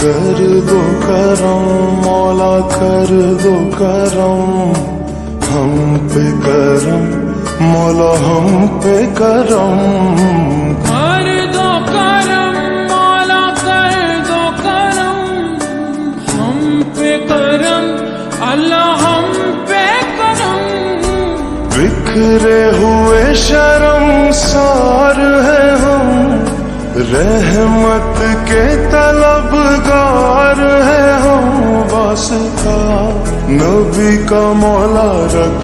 कर दो करम मौला, कर दो करम हम पे करम मौला, हम पे करम। कर दो करम मौला, कर दो करम हम पे करम अल्लाह, हम पे करम। बिखरे हुए शर्मसार है हम, रहमत के तलबगार है हम। वास्ता नबी का मौला रख